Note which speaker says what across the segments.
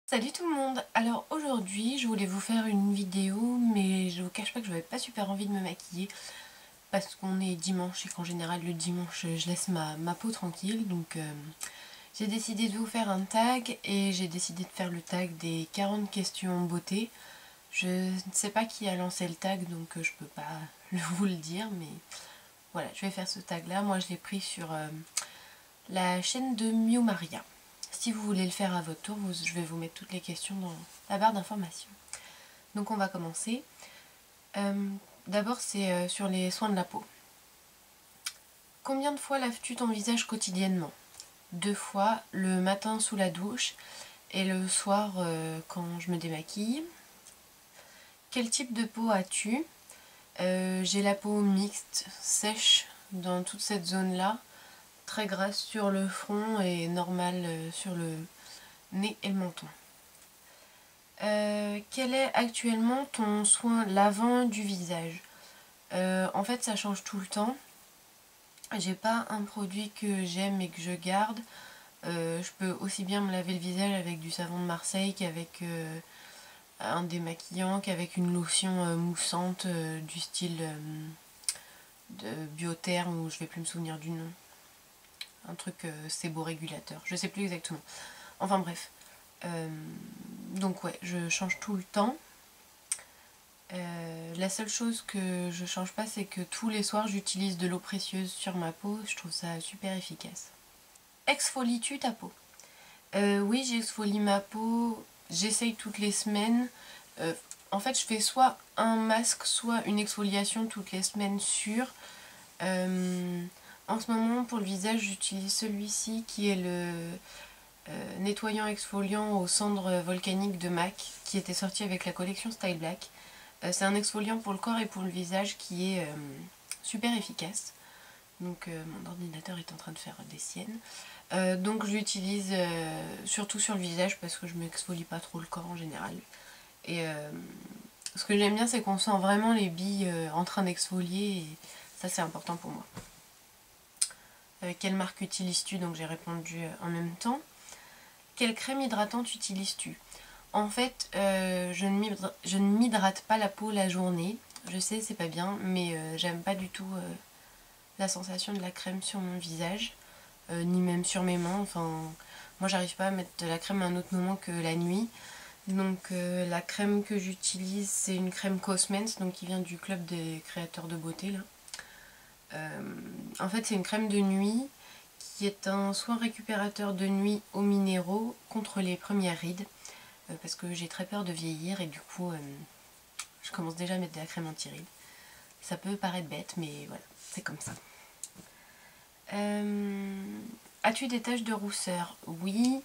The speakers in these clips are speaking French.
Speaker 1: Salut tout le monde. Alors aujourd'hui je voulais vous faire une vidéo, mais je vous cache pas que j'avais pas super envie de me maquiller parce qu'on est dimanche et qu'en général le dimanche je laisse ma peau tranquille. Donc j'ai décidé de vous faire un tag et j'ai décidé de faire le tag des 40 questions beauté. Je ne sais pas qui a lancé le tag, donc je peux pas vous le dire, mais voilà, je vais faire ce tag là. Moi je l'ai pris sur la chaîne de Miu Maria. Si vous voulez le faire à votre tour, je vais vous mettre toutes les questions dans la barre d'informations. Donc on va commencer. D'abord c'est sur les soins de la peau. Combien de fois laves-tu ton visage quotidiennement? 2 fois, le matin sous la douche et le soir quand je me démaquille. Quel type de peau as-tu? J'ai la peau mixte, sèche dans toute cette zone-là, très grasse sur le front et normale sur le nez et le menton. Quel est actuellement ton soin lavant du visage? En fait ça change tout le temps. J'ai pas un produit que j'aime et que je garde. Je peux aussi bien me laver le visage avec du savon de Marseille qu'avec un démaquillant, qu'avec une lotion moussante du style de Biotherm, ou je vais plus me souvenir du nom. Un truc séborégulateur, je sais plus exactement. Enfin bref. Donc ouais, je change tout le temps. La seule chose que je change pas, c'est que tous les soirs j'utilise de l'eau précieuse sur ma peau. Je trouve ça super efficace. Exfolies-tu ta peau? Oui, j'exfolie ma peau. J'essaye toutes les semaines. En fait, je fais soit un masque, soit une exfoliation toutes les semaines sûres. En ce moment, pour le visage, j'utilise celui-ci qui est le nettoyant exfoliant aux cendres volcaniques de MAC, qui était sorti avec la collection Style Black. C'est un exfoliant pour le corps et pour le visage qui est super efficace. Donc mon ordinateur est en train de faire des siennes. Donc je l'utilise surtout sur le visage parce que je m'exfolie pas trop le corps en général. Et ce que j'aime bien, c'est qu'on sent vraiment les billes en train d'exfolier, et ça c'est important pour moi. Quelle marque utilises-tu? Donc j'ai répondu en même temps. Quelle crème hydratante utilises-tu? En fait, je ne m'hydrate pas la peau la journée. Je sais, c'est pas bien, mais j'aime pas du tout la sensation de la crème sur mon visage, ni même sur mes mains. Enfin, moi, j'arrive pas à mettre de la crème à un autre moment que la nuit. Donc, la crème que j'utilise, c'est une crème Cosmens, donc qui vient du club des créateurs de beauté là. En fait, c'est une crème de nuit qui est un soin récupérateur de nuit aux minéraux contre les premières rides. Parce que j'ai très peur de vieillir et du coup je commence déjà à mettre de la crème anti-rides. Ça peut paraître bête, mais voilà, c'est comme ça. As-tu des taches de rousseur? Oui.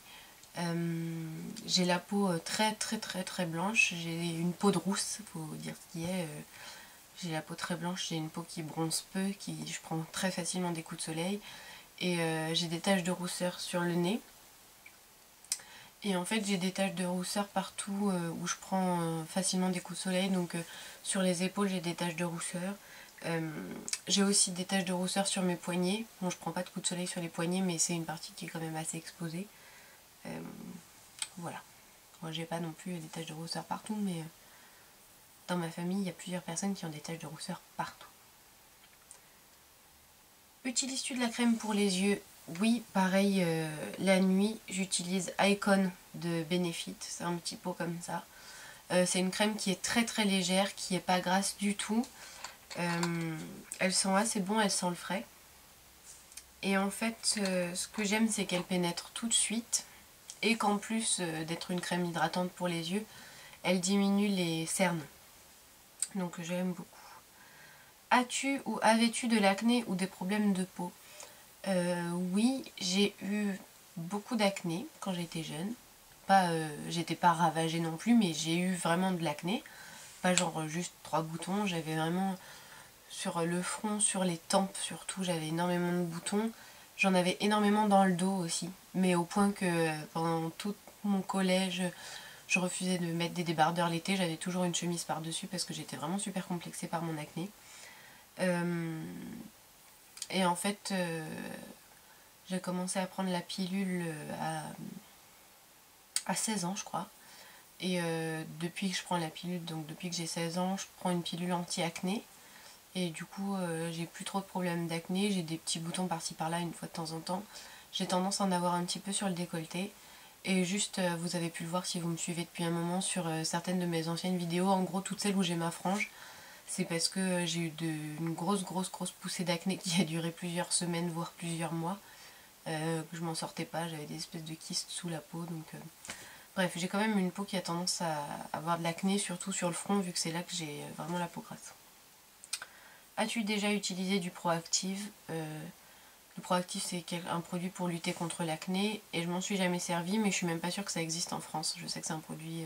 Speaker 1: J'ai la peau très très très très blanche. J'ai une peau de rousse, faut dire ce qui est. J'ai la peau très blanche, j'ai une peau qui bronze peu, je prends très facilement des coups de soleil. Et j'ai des taches de rousseur sur le nez. Et en fait j'ai des taches de rousseur partout où je prends facilement des coups de soleil. Donc sur les épaules j'ai des taches de rousseur. J'ai aussi des taches de rousseur sur mes poignets. Bon, je prends pas de coups de soleil sur les poignets, mais c'est une partie qui est quand même assez exposée. Voilà. Moi j'ai pas non plus des taches de rousseur partout, mais dans ma famille il y a plusieurs personnes qui ont des taches de rousseur partout. Utilises-tu de la crème pour les yeux? Oui, pareil, la nuit, j'utilise Icon de Benefit, c'est un petit pot comme ça. C'est une crème qui est très très légère, qui n'est pas grasse du tout. Elle sent assez bon, elle sent le frais. Et en fait, ce que j'aime, c'est qu'elle pénètre tout de suite, et qu'en plus d'être une crème hydratante pour les yeux, elle diminue les cernes. Donc j'aime beaucoup. As-tu ou avais-tu de l'acné ou des problèmes de peau? Oui, j'ai eu beaucoup d'acné quand j'étais jeune. Pas, j'étais pas ravagée non plus, mais j'ai eu vraiment de l'acné. Pas genre juste 3 boutons, j'avais vraiment sur le front, sur les tempes surtout, j'avais énormément de boutons. J'en avais énormément dans le dos aussi, mais au point que pendant tout mon collège, je refusais de mettre des débardeurs l'été, j'avais toujours une chemise par-dessus parce que j'étais vraiment super complexée par mon acné. Et en fait, j'ai commencé à prendre la pilule à 16 ans je crois. Et depuis que je prends la pilule, donc depuis que j'ai 16 ans, je prends une pilule anti-acné. Et du coup, j'ai plus trop de problèmes d'acné. J'ai des petits boutons par-ci par-là une fois de temps en temps. J'ai tendance à en avoir un petit peu sur le décolleté. Et juste, vous avez pu le voir si vous me suivez depuis un moment sur certaines de mes anciennes vidéos. En gros, toutes celles où j'ai ma frange, c'est parce que j'ai eu une grosse poussée d'acné qui a duré plusieurs semaines, voire plusieurs mois. Que je m'en sortais pas, j'avais des espèces de kystes sous la peau. Donc, bref, j'ai quand même une peau qui a tendance à avoir de l'acné, surtout sur le front, vu que c'est là que j'ai vraiment la peau grasse. As-tu déjà utilisé du Proactiv? Le Proactiv, c'est un produit pour lutter contre l'acné et je m'en suis jamais servi, mais je suis même pas sûre que ça existe en France. Je sais que c'est un produit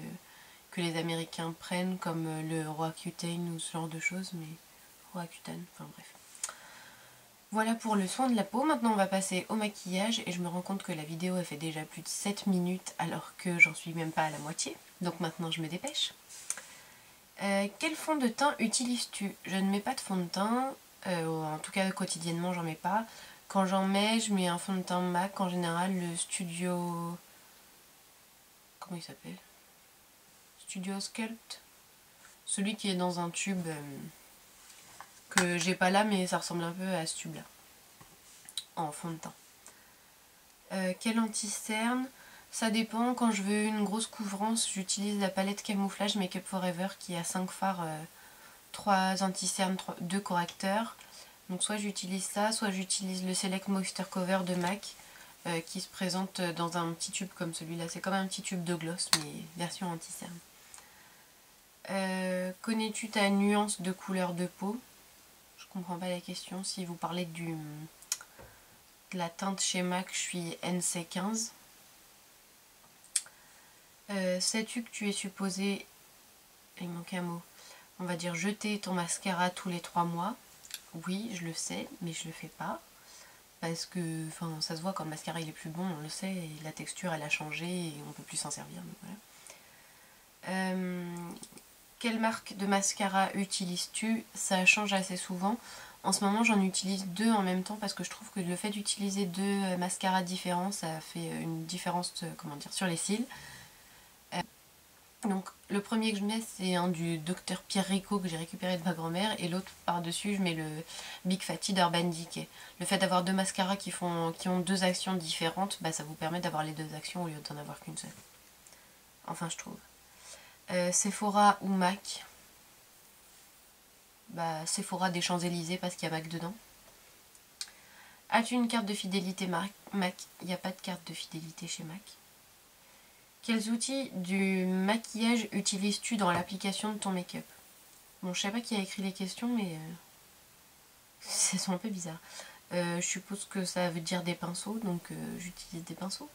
Speaker 1: que les Américains prennent comme le Roaccutane ou ce genre de choses, mais Roaccutane, enfin bref. Voilà pour le soin de la peau. Maintenant on va passer au maquillage et je me rends compte que la vidéo elle fait déjà plus de 7 minutes alors que j'en suis même pas à la moitié. Donc maintenant je me dépêche. Quel fond de teint utilises-tu? Je ne mets pas de fond de teint, en tout cas quotidiennement j'en mets pas. Quand j'en mets, je mets un fond de teint MAC, en général le Studio... Comment il s'appelle? Studio Sculpt. Celui qui est dans un tube que j'ai pas là mais ça ressemble un peu à ce tube là. En fond de teint. Quel anti-cerne? Ça dépend, quand je veux une grosse couvrance, j'utilise la palette Camouflage Make Up Forever qui a 5 fards, 3 anti-cernes, 2 correcteurs. Donc soit j'utilise ça, soit j'utilise le Select Moisture Cover de MAC qui se présente dans un petit tube comme celui-là. C'est comme un petit tube de gloss mais version anti-cerne. Connais-tu ta nuance de couleur de peau? Je comprends pas la question. Si vous parlez de la teinte chez MAC, je suis NC15. Sais-tu que tu es supposé, il manque un mot, on va dire jeter ton mascara tous les 3 mois? Oui, je le sais, mais je le fais pas. Parce que ça se voit quand le mascara il est plus bon, on le sait, et la texture elle a changé et on peut plus s'en servir. Donc voilà. Quelle marque de mascara utilises-tu? Ça change assez souvent. En ce moment j'en utilise 2 en même temps parce que je trouve que le fait d'utiliser 2 mascaras différents, ça fait une différence sur les cils. Donc le premier que je mets c'est un du Dr Pierre Rico que j'ai récupéré de ma grand-mère et l'autre par-dessus je mets le Big Fatty d'Urban Decay. Le fait d'avoir 2 mascaras qui ont 2 actions différentes, bah, ça vous permet d'avoir les 2 actions au lieu d'en avoir qu'une seule. Enfin je trouve. Sephora ou MAC? Bah Sephora des Champs-Élysées parce qu'il y a MAC dedans. As-tu une carte de fidélité MAC? Il n'y a pas de carte de fidélité chez MAC. Quels outils du maquillage utilises-tu dans l'application de ton make-up? Bon, je sais pas qui a écrit les questions, mais ça sont un peu bizarres. Je suppose que ça veut dire des pinceaux, donc j'utilise des pinceaux.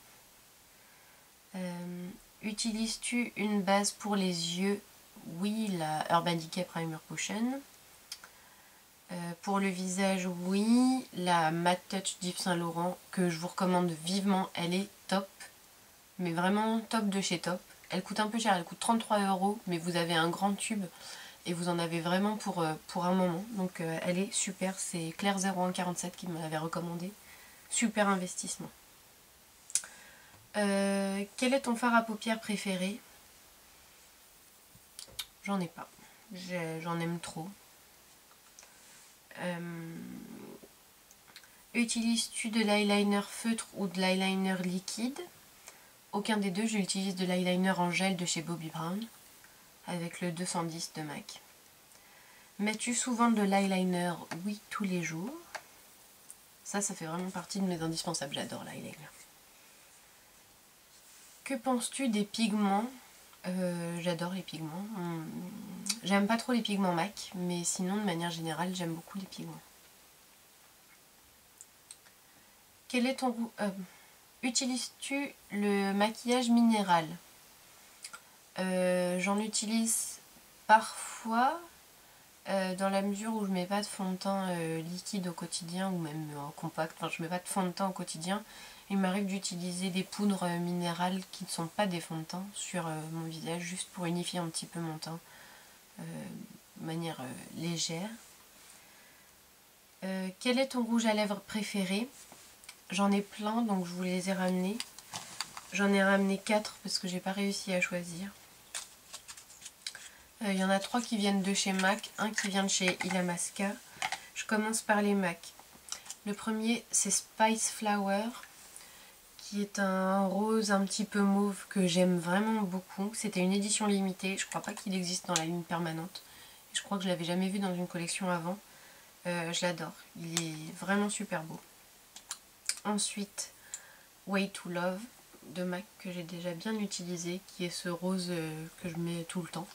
Speaker 1: Utilises-tu une base pour les yeux? Oui, la Urban Decay Primer Potion. Pour le visage, oui, la Matte Touch d'Yves Saint Laurent, que je vous recommande vivement, elle est top. Mais vraiment top de chez top. Elle coûte un peu cher, elle coûte 33 €, mais vous avez un grand tube et vous en avez vraiment pour un moment. Donc elle est super, c'est Claire 0147 qui me l'avait recommandé. Super investissement. Quel est ton fard à paupières préféré? J'en ai pas. J'en aime trop. Utilises-tu de l'eyeliner feutre ou de l'eyeliner liquide? Aucun des deux, j'utilise de l'eyeliner en gel de chez Bobbi Brown avec le 210 de MAC. Mets-tu souvent de l'eyeliner? Oui, tous les jours. Ça fait vraiment partie de mes indispensables, j'adore l'eyeliner. Que penses-tu des pigments? J'adore les pigments. J'aime pas trop les pigments MAC, mais sinon de manière générale j'aime beaucoup les pigments. Quel est ton goût? Utilises-tu le maquillage minéral? J'en utilise parfois dans la mesure où je mets pas de fond de teint liquide au quotidien ou même compact, enfin je mets pas de fond de teint au quotidien. Il m'arrive d'utiliser des poudres minérales qui ne sont pas des fonds de teint sur mon visage juste pour unifier un petit peu mon teint de manière légère. Quel est ton rouge à lèvres préféré? J'en ai plein donc je vous les ai ramenés. J'en ai ramené 4 parce que j'ai pas réussi à choisir. Il y en a 3 qui viennent de chez MAC, un qui vient de chez Illamasqua. Je commence par les MAC. Le premier c'est Spice Flower, qui est un rose un petit peu mauve que j'aime vraiment beaucoup. C'était une édition limitée, je crois pas qu'il existe dans la ligne permanente. Je crois que je l'avais jamais vu dans une collection avant. Je l'adore, il est vraiment super beau. Ensuite, Way to Love de MAC que j'ai déjà bien utilisé, qui est ce rose que je mets tout le temps.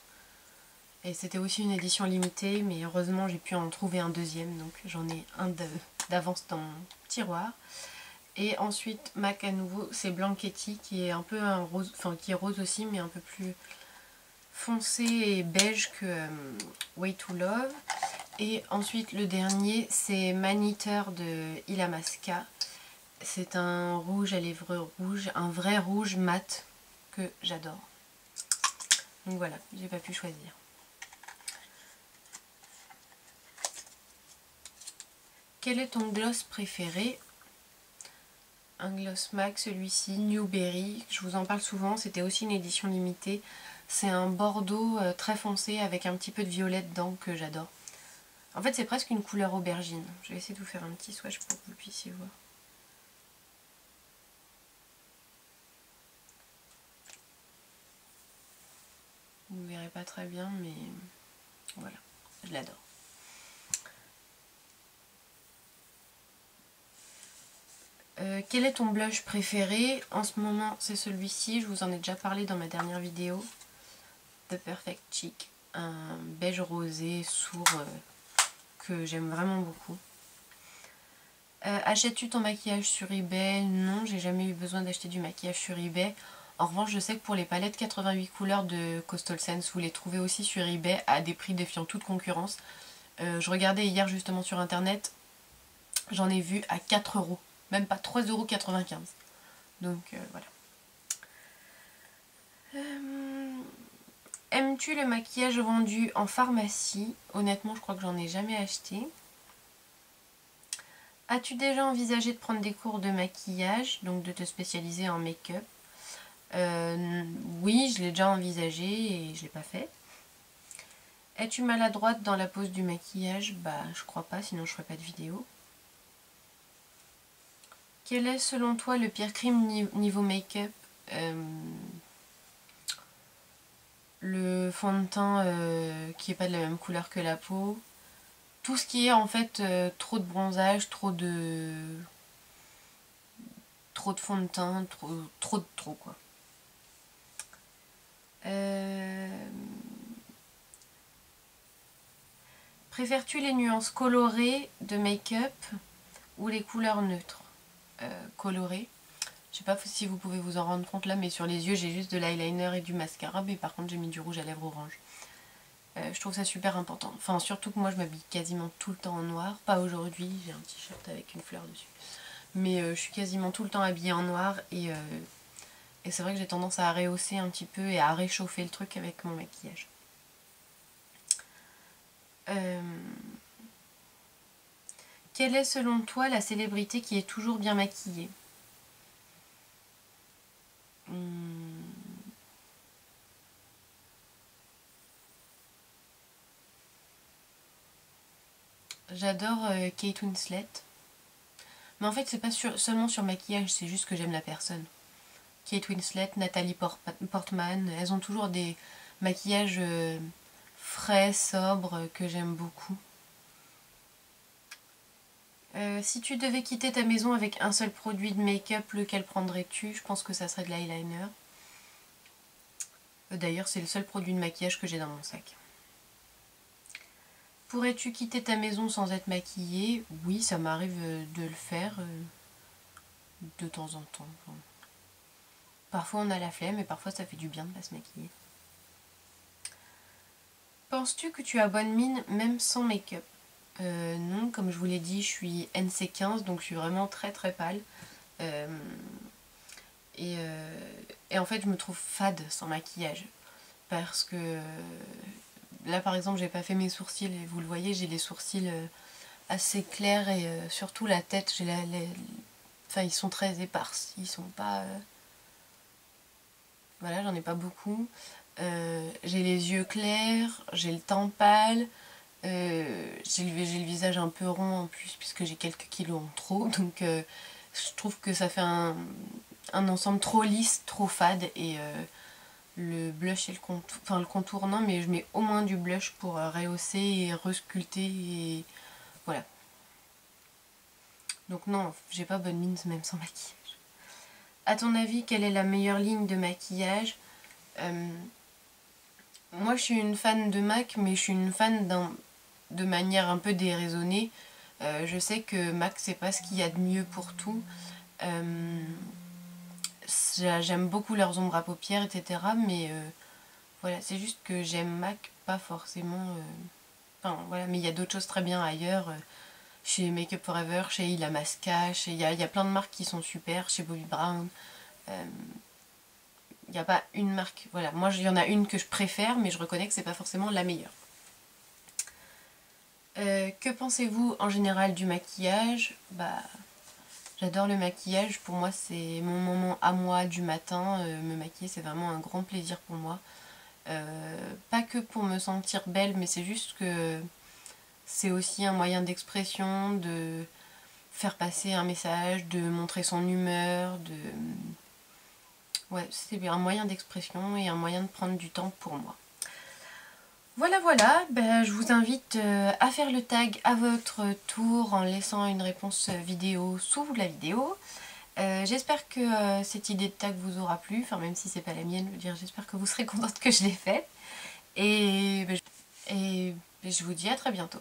Speaker 1: Et c'était aussi une édition limitée, mais heureusement j'ai pu en trouver un deuxième, donc j'en ai un d'avance dans mon tiroir. Et ensuite MAC à nouveau, c'est Blanchetti qui est un peu un rose, enfin qui est rose aussi, mais un peu plus foncé et beige que Way to Love. Et ensuite le dernier c'est Man Eater de Illamasqua. C'est un rouge à lèvres rouges, un vrai rouge mat que j'adore. Donc voilà, j'ai pas pu choisir. Quel est ton gloss préféré? Un gloss MAC, celui-ci, Newberry. Je vous en parle souvent, c'était aussi une édition limitée. C'est un bordeaux très foncé avec un petit peu de violet dedans que j'adore. En fait, c'est presque une couleur aubergine. Je vais essayer de vous faire un petit swatch pour que vous puissiez voir. Vous ne verrez pas très bien, mais voilà, je l'adore. Quel est ton blush préféré? En ce moment, c'est celui-ci. Je vous en ai déjà parlé dans ma dernière vidéo. The Perfect Cheek. Un beige rosé sourd que j'aime vraiment beaucoup. Achètes-tu ton maquillage sur eBay? Non, j'ai jamais eu besoin d'acheter du maquillage sur eBay. En revanche, je sais que pour les palettes 88 couleurs de Coastal Scents, vous les trouvez aussi sur eBay à des prix défiant toute concurrence. Je regardais hier justement sur internet, j'en ai vu à 4 €, même pas 3,95 €. Donc voilà. Aimes-tu le maquillage vendu en pharmacie? Honnêtement, je crois que j'en ai jamais acheté. As-tu déjà envisagé de prendre des cours de maquillage, donc de te spécialiser en make-up? Oui, je l'ai déjà envisagé et je l'ai pas fait. Es-tu maladroite dans la pose du maquillage? Bah, je crois pas, sinon je ferais pas de vidéo. Quel est selon toi le pire crime niveau make-up? Le fond de teint qui est pas de la même couleur que la peau. Tout ce qui est en fait trop de bronzage, trop de fond de teint, trop quoi. Préfères-tu les nuances colorées de make-up ou les couleurs neutres? Colorées. Je sais pas si vous pouvez vous en rendre compte là, mais sur les yeux j'ai juste de l'eyeliner et du mascara, mais par contre j'ai mis du rouge à lèvres orange. Je trouve ça super important. Enfin, surtout que moi je m'habille quasiment tout le temps en noir. Pas aujourd'hui, j'ai un t-shirt avec une fleur dessus. Mais je suis quasiment tout le temps habillée en noir et c'est vrai que j'ai tendance à rehausser un petit peu et à réchauffer le truc avec mon maquillage. Quelle est selon toi la célébrité qui est toujours bien maquillée? J'adore Kate Winslet. Mais en fait, c'est pas seulement sur maquillage, c'est juste que j'aime la personne. Kate Winslet, Natalie Portman, elles ont toujours des maquillages frais, sobres, que j'aime beaucoup. Si tu devais quitter ta maison avec un seul produit de make-up, lequel prendrais-tu? Je pense que ça serait de l'eyeliner. D'ailleurs, c'est le seul produit de maquillage que j'ai dans mon sac. Pourrais-tu quitter ta maison sans être maquillée? Oui, ça m'arrive de le faire de temps en temps. Enfin, parfois on a la flemme et parfois ça fait du bien de pas se maquiller. Penses-tu que tu as bonne mine même sans make-up? Non, comme je vous l'ai dit, je suis NC15, donc je suis vraiment très très pâle. Et en fait, je me trouve fade sans maquillage. Parce que là, par exemple, j'ai pas fait mes sourcils et vous le voyez, j'ai les sourcils assez clairs et surtout la tête, j'ai enfin, ils sont très éparses. Ils sont pas... Voilà, j'en ai pas beaucoup. J'ai les yeux clairs, j'ai le teint pâle, j'ai le visage un peu rond en plus puisque j'ai quelques kilos en trop, donc je trouve que ça fait un ensemble trop lisse, trop fade, et le blush et le contour, enfin le contour non, mais je mets au moins du blush pour rehausser et resculpter, et voilà. Donc non, j'ai pas bonne mine même sans maquillage. À ton avis, quelle est la meilleure ligne de maquillage? Moi je suis une fan de MAC, mais je suis une fan de manière un peu déraisonnée. Je sais que MAC c'est pas ce qu'il y a de mieux pour tout. J'aime beaucoup leurs ombres à paupières, etc. Mais voilà, c'est juste que j'aime MAC, pas forcément... Enfin voilà, mais il y a d'autres choses très bien ailleurs. Chez Make Up Forever, chez Illamasqua, il y a plein de marques qui sont super, chez Bobbi Brown. Il n'y a pas une marque, voilà, moi il y en a une que je préfère, mais je reconnais que c'est pas forcément la meilleure. Que pensez-vous en général du maquillage? Bah, j'adore le maquillage, pour moi c'est mon moment à moi du matin, me maquiller c'est vraiment un grand plaisir pour moi. Pas que pour me sentir belle, mais c'est juste que c'est aussi un moyen d'expression, de faire passer un message, de montrer son humeur, de... Ouais, c'est un moyen d'expression et un moyen de prendre du temps pour moi. Voilà, voilà, ben, je vous invite à faire le tag à votre tour en laissant une réponse vidéo sous la vidéo. J'espère que cette idée de tag vous aura plu, enfin même si c'est pas la mienne, je veux dire, j'espère que vous serez contente que je l'ai faite. Et je vous dis à très bientôt.